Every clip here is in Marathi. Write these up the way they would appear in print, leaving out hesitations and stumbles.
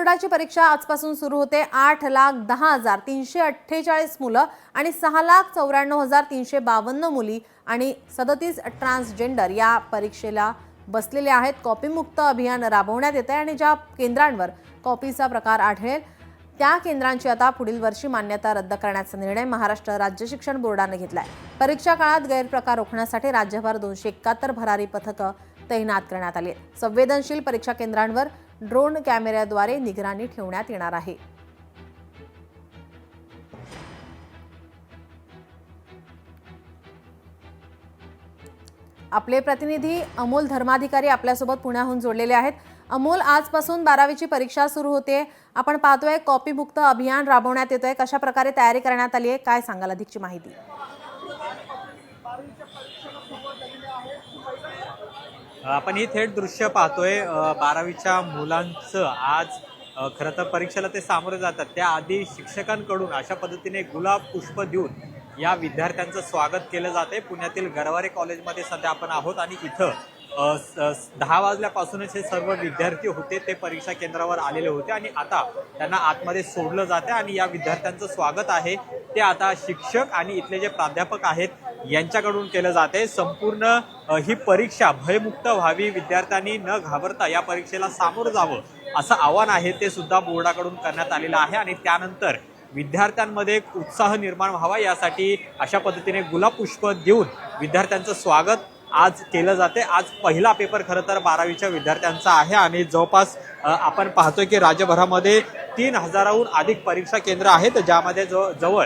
बोर्डाची परीक्षा आजपासून सुरू होते। 8,10,348 मुलं आणि 6,94,352 मुली आणि 37 ट्रान्सजेंडर या परीक्षेला बसलेले आहेत। कॉपीमुक्त अभियान राबवण्यात येते आणि ज्या केंद्रांवर कॉपीचा प्रकार आढळेल त्या केंद्रांची आता पुढील वर्षी मान्यता रद्द करण्याचा निर्णय महाराष्ट्र राज्य शिक्षण बोर्डाने घेतलाय। परीक्षा काळात गैरप्रकार रोखण्यासाठी राज्यभर 271 भरारी पथकं तैनात करण्यात आली आहेत। संवेदनशील परीक्षा केंद्रांवर ड्रोन कॅमेऱ्याद्वारे निगराणी ठेवण्यात येणार आहे। आपले प्रतिनिधी अमोल धर्माधिकारी आपल्यासोबत पुण्याहून जोडलेले आहेत। अमोल, आजपासून 12वीची परीक्षा सुरू होते। आपण पाहतोय कॉपीमुक्त अभियान राबवण्यात येतंय। कशा प्रकारे तयारी करण्यात आली आहे, काय सांगाल अधिकची माहिती? आपण ही थेट दृश्य पाहतोय 12वीच्या मुलांचं आज खरं तर परीक्षेला ते सामोरे जातात त्याआधी शिक्षकांकडून अशा पद्धतीने गुलाब पुष्प देऊन या विद्यार्थ्यांचं स्वागत केलं जाते। पुण्यातील गरवारे कॉलेजमध्ये सध्या आपण आहोत आणि इथं 10 वाजल्यापासूनच हे सर्व विद्यार्थी होते ते परीक्षा केंद्रावर आलेले होते आणि आता त्यांना आतमध्ये सोडलं जाते आणि या विद्यार्थ्यांचं स्वागत आहे ते आता शिक्षक आणि इथले जे प्राध्यापक आहेत यांच्याकडून केलं जाते। संपूर्ण ही परीक्षा भयमुक्त व्हावी, विद्यार्थ्यांनी न घाबरता या परीक्षेला सामोरं जावं असं आवाहन आहे ते सुद्धा बोर्डाकडून करण्यात आलेलं आहे आणि त्यानंतर विद्यार्थ्यांमध्ये एक उत्साह निर्माण व्हावा यासाठी अशा पद्धतीने गुलाब पुष्प देऊन विद्यार्थ्यांचं स्वागत आज केलं जाते। आज पहिला पेपर खरं तर 12वीच्या विद्यार्थ्यांचा आहे आणि जवळपास आपण पाहतोय की राज्यभरामध्ये 3,000हून अधिक परीक्षा केंद्र आहेत ज्यामध्ये जवळ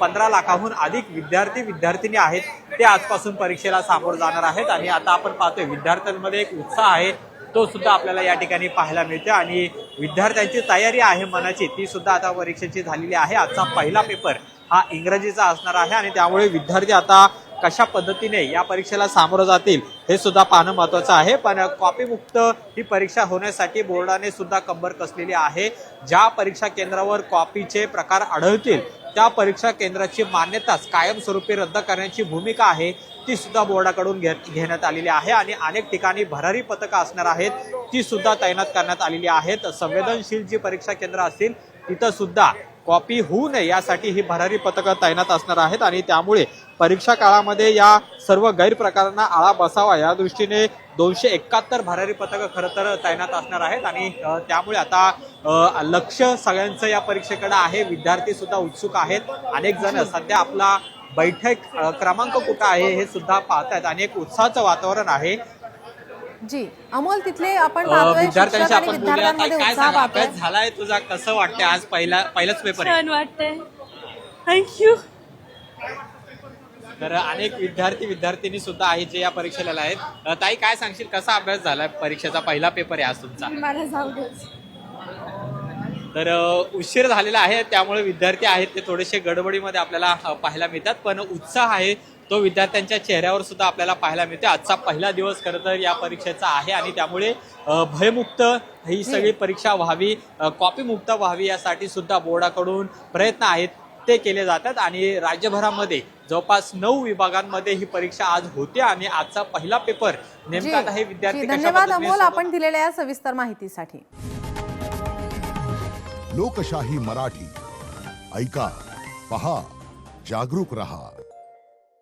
15 लाखाहून अधिक विद्यार्थी-विद्यार्थिनी आहेत ते आजपासून परीक्षेला सामोरं जाणार आहेत आणि आता आपण पाहतोय विद्यार्थ्यांमध्ये एक उत्साह आहे तो सुद्धा आपल्याला या ठिकाणी पाहायला मिळते आणि विद्यार्थ्यांची तयारी आहे मनाची ती सुद्धा आता परीक्षेची झालेली आहे। आजचा पहिला पेपर हा इंग्रजीचा असणार आहे आणि त्यामुळे विद्यार्थी आता कशा पद्धतीने या परीक्षेला सामोरं जातील हे सुद्धा पाहणं महत्त्वाचं आहे। पण कॉपीमुक्त ही परीक्षा होण्यासाठी बोर्डाने सुद्धा कंबर कसलेली आहे। ज्या परीक्षा केंद्रावर कॉपीचे प्रकार आढळतील त्या परीक्षा केंद्राची मान्यताच कायमस्वरूपी रद्द करण्याची भूमिका आहे ती सुद्धा बोर्डाकडून घेण्यात आलेली आहे आणि अनेक ठिकाणी भरारी पथकं असणार आहेत ती सुद्धा तैनात करण्यात आलेली आहेत। संवेदनशील जी परीक्षा केंद्र असतील तिथं सुद्धा कॉपी होऊ नये यासाठी ही भरारी पथकं तैनात असणार आहेत आणि त्यामुळे परीक्षा काळामध्ये या सर्व गैरप्रकारांना आळा बसावा या दृष्टीने 271 भरारी पथकं खरं तर तैनात असणार आहेत आणि त्यामुळे आता लक्ष सगळ्यांचं या परीक्षेकडे आहे। विद्यार्थी सुद्धा उत्सुक आहेत। अनेक जण सध्या आपला बैठक क्रमांक कुठं आहे हे सुद्धा पाहतायत आणि एक उत्साहाचं वातावरण आहे। जी अमोल, तिथले आपण पाहतोय विद्यार्थ्यांशी आपण बोलूया। विद्यार्थ्यांमध्ये काय उत्साह सांगा, पाहतोय। अभ्यास झालाय तुझा, कसं वाटतंय? आज पहिलाच पेपर आहे। छान वाटतंय, थँक्यू। तर अनेक विद्यार्थी-विद्यार्थिनी सुद्धा आहेत जे या परीक्षेला आहेत। ताई, काय सांगशील, कसा अभ्यास झालाय? परीक्षेचा पहिला पेपर आहे आज तुमचा। मला जाऊ दे। तर उशीर झालेला आहे त्यामुळे विद्यार्थी आहेत ते थोडेसे गडबडीमध्ये आपल्याला पाहायला मिळतात पण उत्साह आहे तो विद्यार्थ्यांच्या चेहऱ्यावर सुद्धा आपल्याला पाहायला मिळते। आजचा पहिला दिवस खरं तर या परीक्षेचा आहे आणि त्यामुळे भयमुक्त ही सगळी परीक्षा व्हावी, कॉपीमुक्त व्हावी यासाठी सुद्धा बोर्डाकडून प्रयत्न आहेत ते केले जातात आणि राज्यभरामध्ये जवळपास 9 विभागांमध्ये ही परीक्षा आज होते आणि आजचा पहिला पेपर नेमका आता हे विद्यार्थी धन्यवाद अमोल आपण दिलेल्या या सविस्तर माहितीसाठी। लोकशाही मराठी ऐका, पहा, जागरूक रहा।